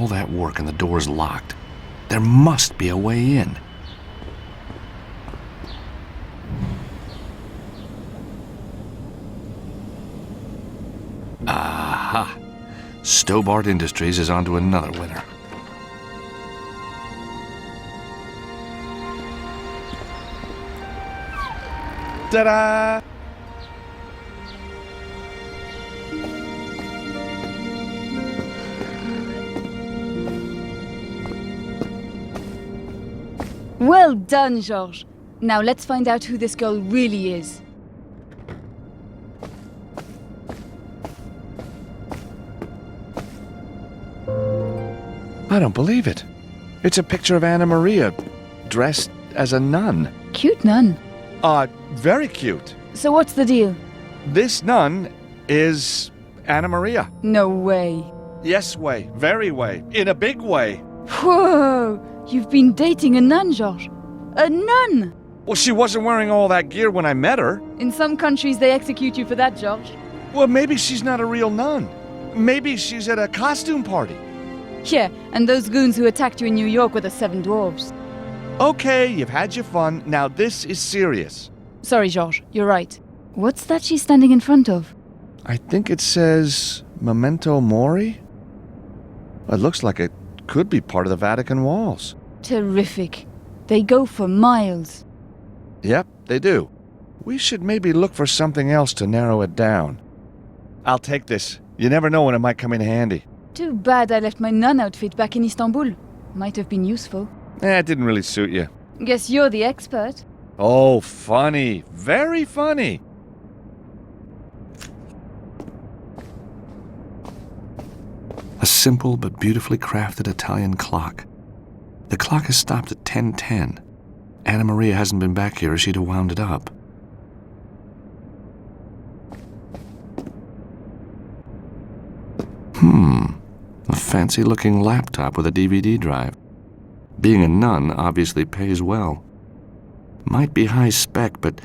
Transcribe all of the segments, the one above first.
all that work and the door's locked. There must be a way in. Aha! Stobbart Industries is onto another winner. Ta-da! Well done, Georges. Now let's find out who this girl really is. I don't believe it. It's a picture of Anna Maria, dressed as a nun. Cute nun. Very cute. So what's the deal? This nun is Anna Maria. No way. Yes way, very way, in a big way. Whoa! You've been dating a nun, Georges. A nun! Well, she wasn't wearing all that gear when I met her. In some countries they execute you for that, Georges. Well, maybe she's not a real nun. Maybe she's at a costume party. Yeah, and those goons who attacked you in New York were the 7 dwarves. Okay, you've had your fun. Now this is serious. Sorry, Georges, you're right. What's that she's standing in front of? I think it says Memento Mori. It looks like it could be part of the Vatican walls. Terrific. They go for miles. Yep, they do. We should maybe look for something else to narrow it down. I'll take this. You never know when it might come in handy. Too bad I left my nun outfit back in Istanbul. Might have been useful. It didn't really suit you. Guess you're the expert. Oh, funny. Very funny. A simple but beautifully crafted Italian clock. The clock has stopped at 10:10. Anna Maria hasn't been back here or she'd have wound it up. A fancy-looking laptop with a DVD drive. Being a nun obviously pays well. Might be high spec, but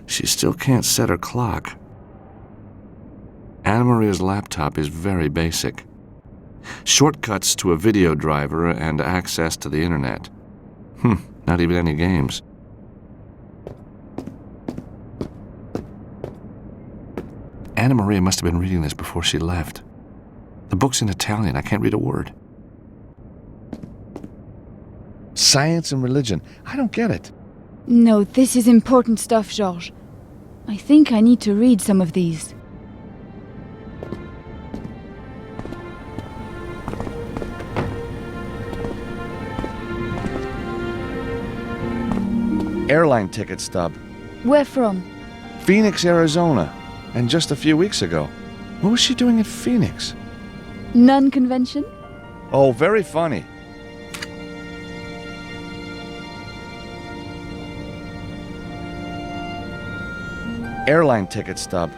she still can't set her clock. Anna Maria's laptop is very basic. Shortcuts to a video driver and access to the internet. Not even any games. Anna Maria must have been reading this before she left. The book's in Italian. I can't read a word. Science and religion. I don't get it. No, this is important stuff, Georges. I think I need to read some of these. Airline ticket stub. Where from? Phoenix, Arizona. And just a few weeks ago. What was she doing in Phoenix? Nun convention? Oh, very funny. Airline ticket stub.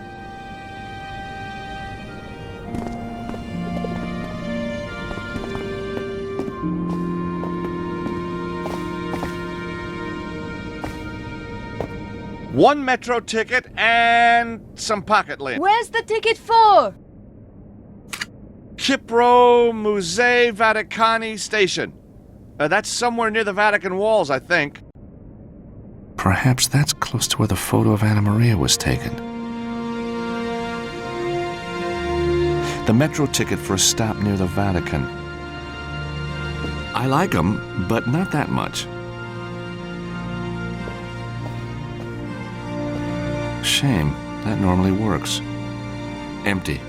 One metro ticket and some pocket lint. Where's the ticket for? Kipro Musei Vaticani Station. That's somewhere near the Vatican walls, I think. Perhaps that's close to where the photo of Anna Maria was taken. The metro ticket for a stop near the Vatican. I like them, but not that much. Shame. That normally works. Empty.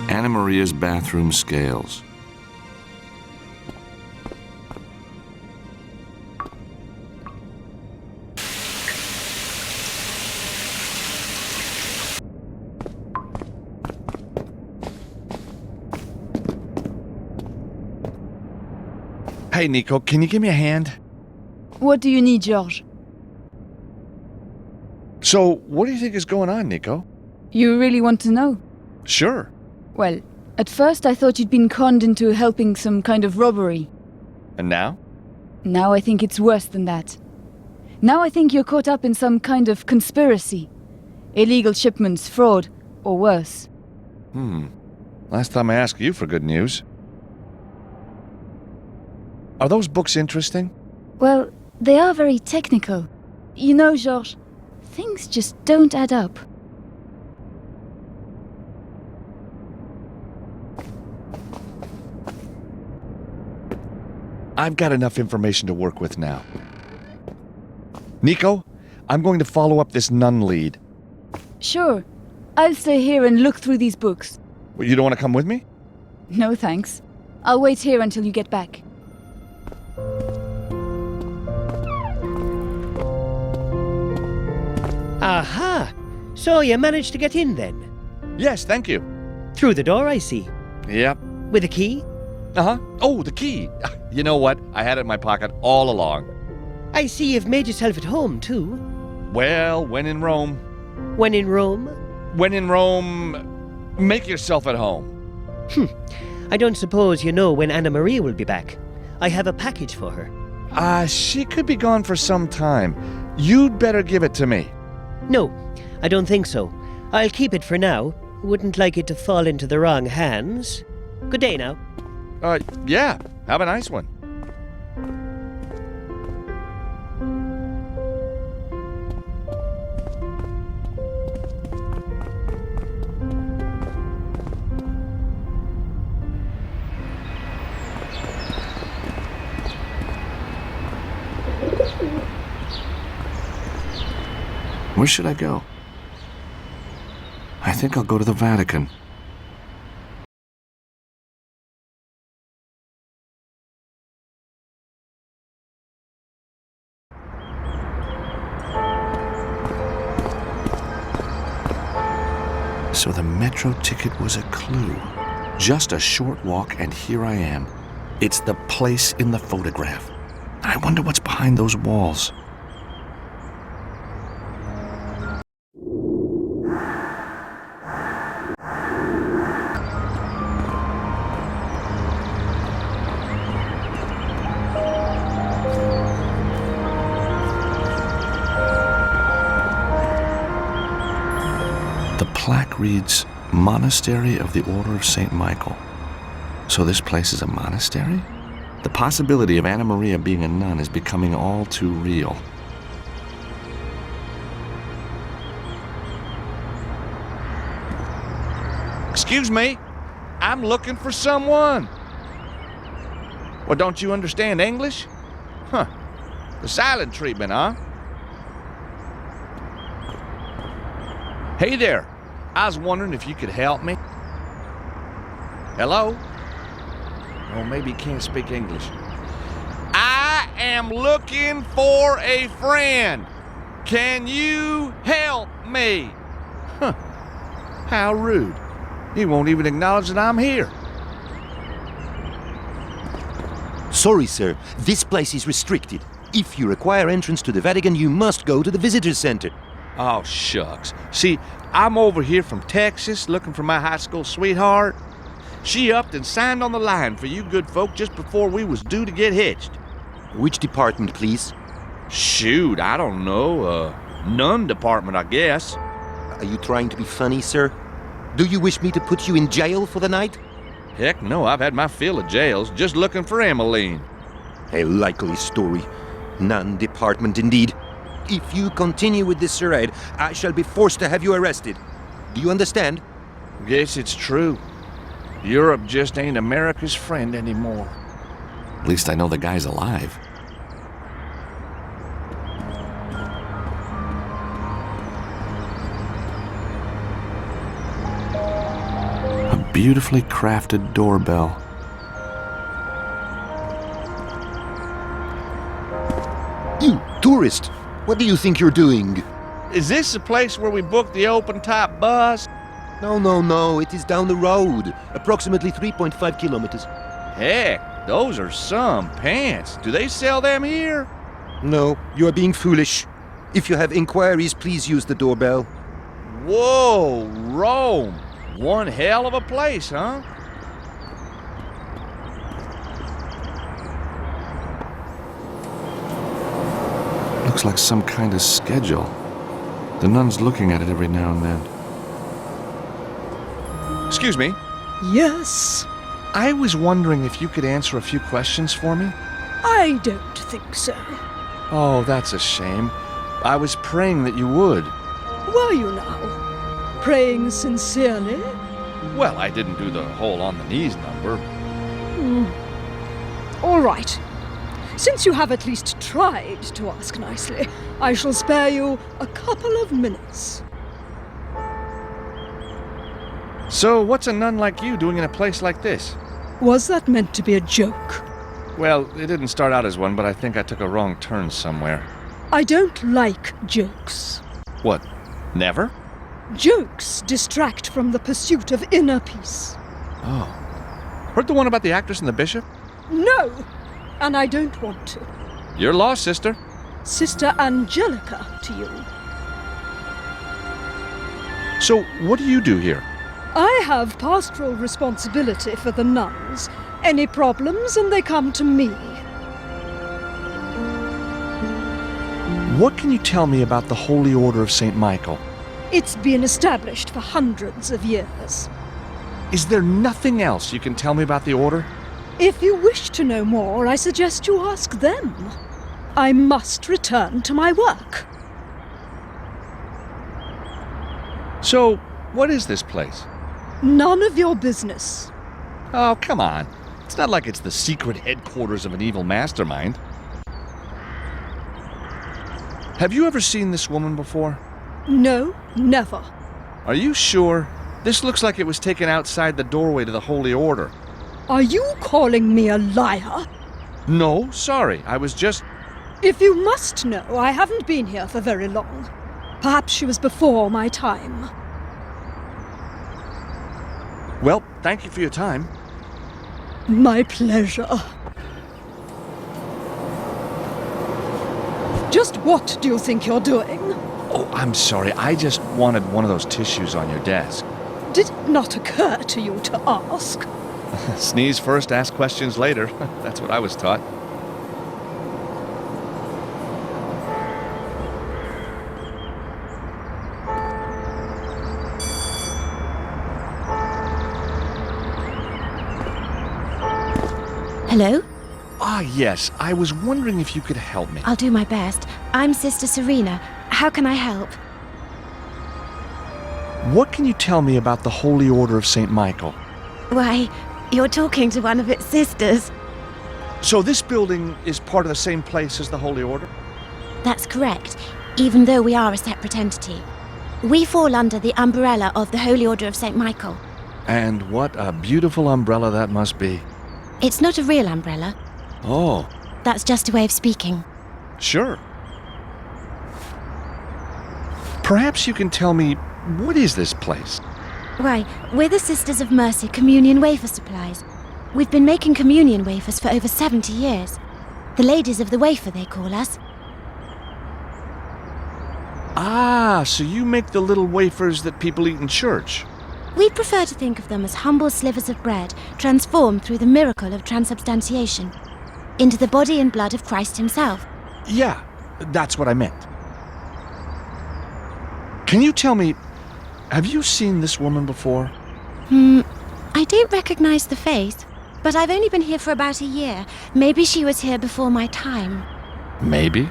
Anna Maria's bathroom scales. Hey, Nico, can you give me a hand? What do you need, Georges? So, what do you think is going on, Nico? You really want to know? Sure. Well, at first I thought you'd been conned into helping some kind of robbery. And now? Now I think it's worse than that. Now I think you're caught up in some kind of conspiracy. Illegal shipments, fraud, or worse. Last time I asked you for good news. Are those books interesting? Well, they are very technical. You know, Georges, things just don't add up. I've got enough information to work with now. Nico, I'm going to follow up this nun lead. Sure. I'll stay here and look through these books. Well, you don't want to come with me? No thanks. I'll wait here until you get back. Aha! So you managed to get in then? Yes, thank you. Through the door, I see. Yep. With a key? Uh-huh. Oh, the key. You know what? I had it in my pocket all along. I see you've made yourself at home, too. Well, when in Rome. When in Rome? When in Rome, make yourself at home. I don't suppose you know when Anna Maria will be back. I have a package for her. She could be gone for some time. You'd better give it to me. No, I don't think so. I'll keep it for now. Wouldn't like it to fall into the wrong hands. Good day now. Yeah. Have a nice one. Where should I go? I think I'll go to the Vatican. So the metro ticket was a clue. Just a short walk, and here I am. It's the place in the photograph. I wonder what's behind those walls. The plaque reads, Monastery of the Order of St. Michael. So this place is a monastery? The possibility of Anna Maria being a nun is becoming all too real. Excuse me, I'm looking for someone. Well, don't you understand English? Huh, the silent treatment, huh? Hey there, I was wondering if you could help me. Hello? Oh, maybe you can't speak English. I am looking for a friend. Can you help me? Huh, how rude. He won't even acknowledge that I'm here. Sorry, sir. This place is restricted. If you require entrance to the Vatican, you must go to the visitor's center. Oh, shucks. See, I'm over here from Texas looking for my high school sweetheart. She upped and signed on the line for you good folk just before we was due to get hitched. Which department, please? Shoot, I don't know. Nun department, I guess. Are you trying to be funny, sir? Do you wish me to put you in jail for the night? Heck no, I've had my fill of jails just looking for Emmeline. A likely story. Nun department indeed. If you continue with this charade, I shall be forced to have you arrested. Do you understand? Guess it's true. Europe just ain't America's friend anymore. At least I know the guy's alive. A beautifully crafted doorbell. You tourist! What do you think you're doing? Is this the place where we booked the open-top bus? No. It is down the road. Approximately 3.5 kilometers. Heck, those are some pants. Do they sell them here? No, you are being foolish. If you have inquiries, please use the doorbell. Whoa, Rome. One hell of a place, huh? Looks like some kind of schedule. The nun's looking at it every now and then. Excuse me. Yes, I was wondering if you could answer a few questions for me? I don't think so. Oh, that's a shame. I was praying that you would. Were you now? Praying sincerely? Well, I didn't do the whole on the knees number. All right. Since you have at least tried to ask nicely, I shall spare you a couple of minutes. So, what's a nun like you doing in a place like this? Was that meant to be a joke? Well, it didn't start out as one, but I think I took a wrong turn somewhere. I don't like jokes. What? Never? Jokes distract from the pursuit of inner peace. Oh. Heard the one about the actress and the bishop? No! And I don't want to. You're lost, sister. Sister Angelica to you. So, what do you do here? I have pastoral responsibility for the nuns. Any problems and they come to me. What can you tell me about the Holy Order of St. Michael? It's been established for hundreds of years. Is there nothing else you can tell me about the order? If you wish to know more, I suggest you ask them. I must return to my work. So, what is this place? None of your business. Oh, come on. It's not like it's the secret headquarters of an evil mastermind. Have you ever seen this woman before? No, never. Are you sure? This looks like it was taken outside the doorway to the Holy Order. Are you calling me a liar? No, sorry. I was just... If you must know, I haven't been here for very long. Perhaps she was before my time. Well, thank you for your time. My pleasure. Just what do you think you're doing? Oh, I'm sorry. I just wanted one of those tissues on your desk. Did it not occur to you to ask? Sneeze first, ask questions later. That's what I was taught. Hello? Ah, yes. I was wondering if you could help me. I'll do my best. I'm Sister Serena. How can I help? What can you tell me about the Holy Order of St. Michael? Why, you're talking to one of its sisters. So this building is part of the same place as the Holy Order? That's correct, even though we are a separate entity. We fall under the umbrella of the Holy Order of St. Michael. And what a beautiful umbrella that must be. It's not a real umbrella. Oh, That's just a way of speaking. sure. Perhaps you can tell me, what is this place? Why, we're the Sisters of Mercy Communion Wafer Supplies. We've been making communion wafers for over 70 years. The Ladies of the Wafer, they call us. Ah, so you make the little wafers that people eat in church. We prefer to think of them as humble slivers of bread transformed through the miracle of transubstantiation into the body and blood of Christ himself. Yeah, that's what I meant. Can you tell me, have you seen this woman before? I don't recognize the face, but I've only been here for about a year. Maybe she was here before my time. Maybe.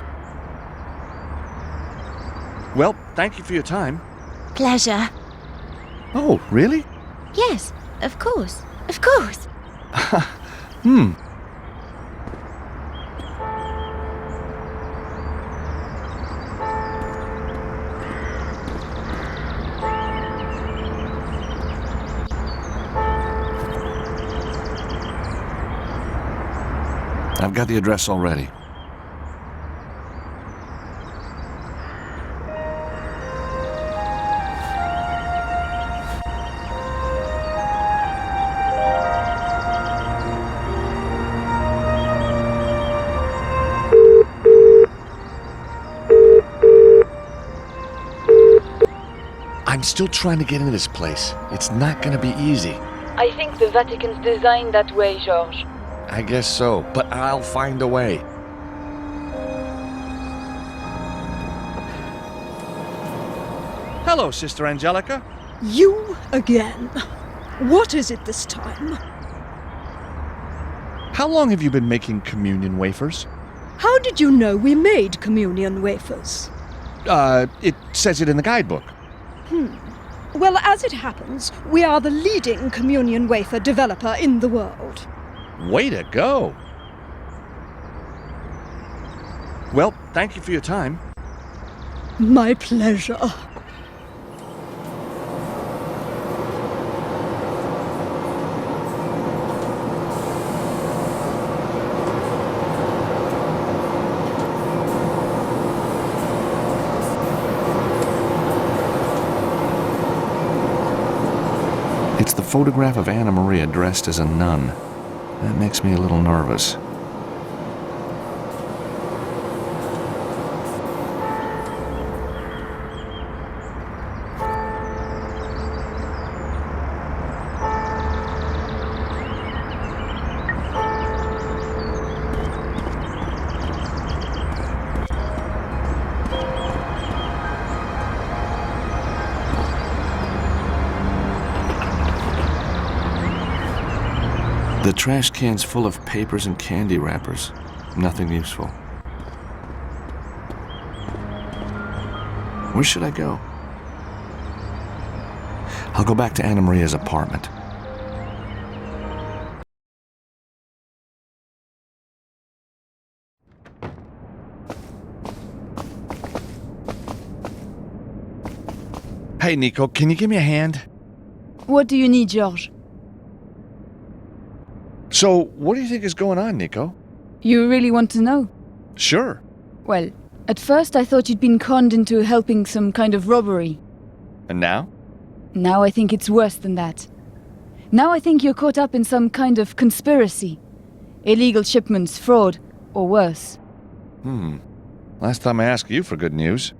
Well, thank you for your time. Pleasure. Oh, really? Yes, of course. Of course. I've got the address already. I'm still trying to get into this place. It's not gonna be easy. I think the Vatican's designed that way, George. I guess so, but I'll find a way. Hello, Sister Angelica. You again. What is it this time? How long have you been making communion wafers? How did you know we made communion wafers? It says it in the guidebook. Well, as it happens, we are the leading communion wafer developer in the world. Way to go! Well, thank you for your time. My pleasure. It's the photograph of Anna Maria dressed as a nun. That makes me a little nervous. The trash can's full of papers and candy wrappers. Nothing useful. Where should I go? I'll go back to Anna Maria's apartment. Hey, Nico, can you give me a hand? What do you need, George? So, what do you think is going on, Nico? You really want to know? Sure. Well, at first I thought you'd been conned into helping some kind of robbery. And now? Now I think it's worse than that. Now I think you're caught up in some kind of conspiracy. Illegal shipments, fraud, or worse. Last time I asked you for good news.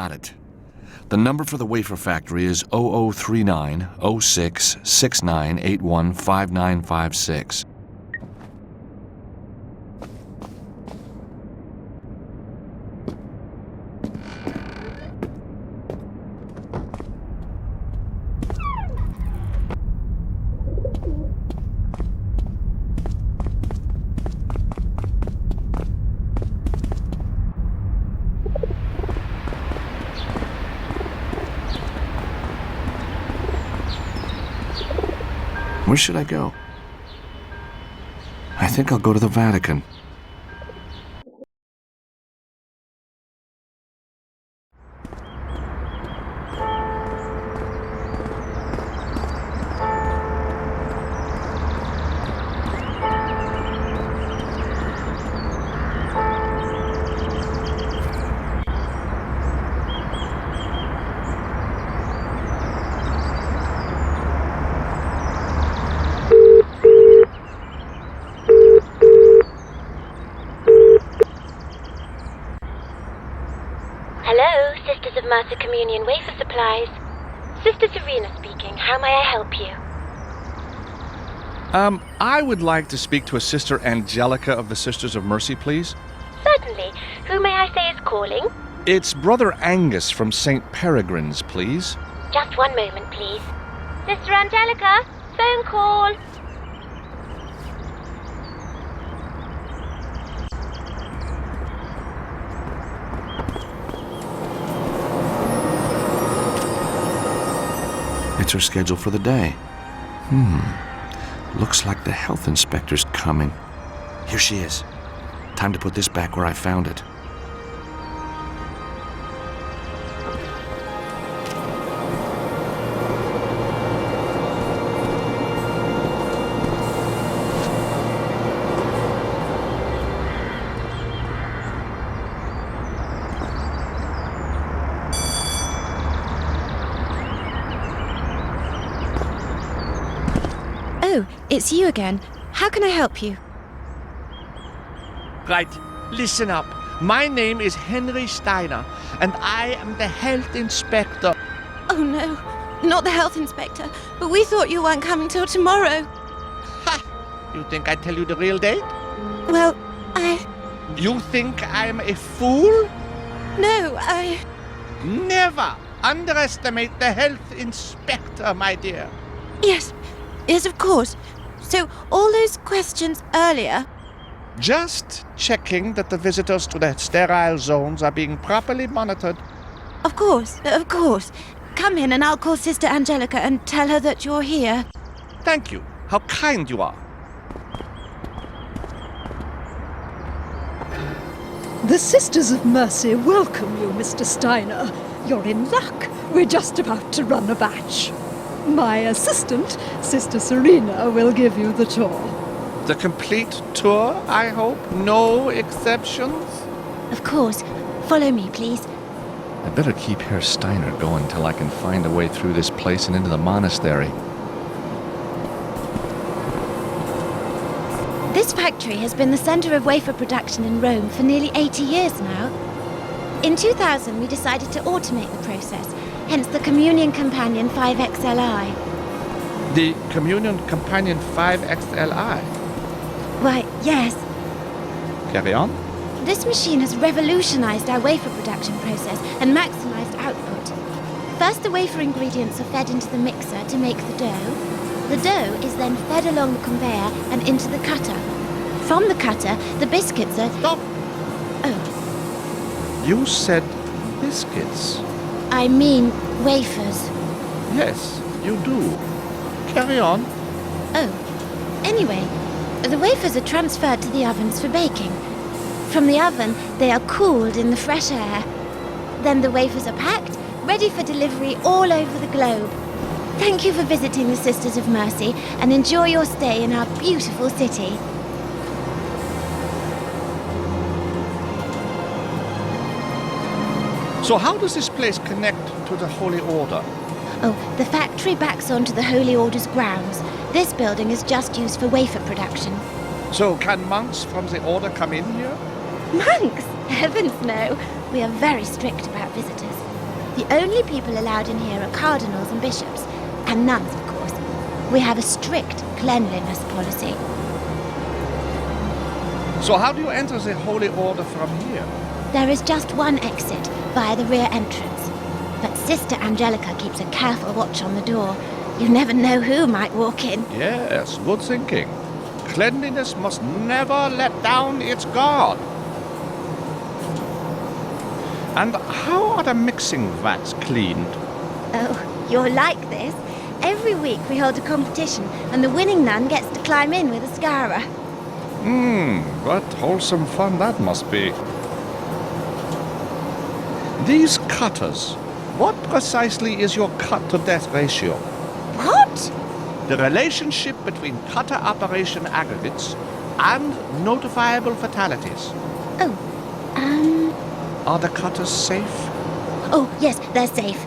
Got it. The number for the wafer factory is 0039 06 6981 5956. Where should I go? I think I'll go to the Vatican. Hello, Sisters of Mercy Communion Wafer Supplies. Sister Serena speaking. How may I help you? I would like to speak to a Sister Angelica of the Sisters of Mercy, please. Certainly. Who may I say is calling? It's Brother Angus from St. Peregrine's, please. Just one moment, please. Sister Angelica, phone call. It's her schedule for the day. Looks like the health inspector's coming. Here she is. Time to put this back where I found it. Oh, it's you again. How can I help you? Right, listen up. My name is Henry Steiner, and I am the health inspector. Oh no, not the health inspector. But we thought you weren't coming till tomorrow. Ha! You think I tell you the real date? Well, You think I'm a fool? No, Never underestimate the health inspector, my dear. Yes, of course. So, all those questions earlier... Just checking that the visitors to the sterile zones are being properly monitored. Of course. Come in and I'll call Sister Angelica and tell her that you're here. Thank you. How kind you are. The Sisters of Mercy welcome you, Mr. Steiner. You're in luck. We're just about to run a batch. My assistant, Sister Serena, will give you the tour. The complete tour, I hope? No exceptions? Of course. Follow me, please. I better keep Herr Steiner going till I can find a way through this place and into the monastery. This factory has been the center of wafer production in Rome for nearly 80 years now. In 2000, we decided to automate the process, hence the Communion Companion 5XLI. The Communion Companion 5XLI? Why, yes. Carry on. This machine has revolutionized our wafer production process and maximized output. First, the wafer ingredients are fed into the mixer to make the dough. The dough is then fed along the conveyor and into the cutter. From the cutter, the biscuits are... Stop! Oh, You said biscuits. I mean wafers. Yes, you do. Carry on. Oh, anyway, the wafers are transferred to the ovens for baking. From the oven, they are cooled in the fresh air. Then the wafers are packed, ready for delivery all over the globe. Thank you for visiting the Sisters of Mercy and enjoy your stay in our beautiful city. So how does this place connect to the Holy Order? Oh, the factory backs onto the Holy Order's grounds. This building is just used for wafer production. So can monks from the Order come in here? Monks? Heavens no. We are very strict about visitors. The only people allowed in here are cardinals and bishops, and nuns, of course. We have a strict cleanliness policy. So how do you enter the Holy Order from here? There is just one exit, via the rear entrance. But Sister Angelica keeps a careful watch on the door. You never know who might walk in. Yes, good thinking. Cleanliness must never let down its guard. And how are the mixing vats cleaned? Oh, you're like this. Every week we hold a competition, and the winning nun gets to climb in with a scara. What wholesome fun that must be. These cutters, what precisely is your cut-to-death ratio? What? The relationship between cutter operation aggregates and notifiable fatalities. Oh, Are the cutters safe? Oh, yes, they're safe.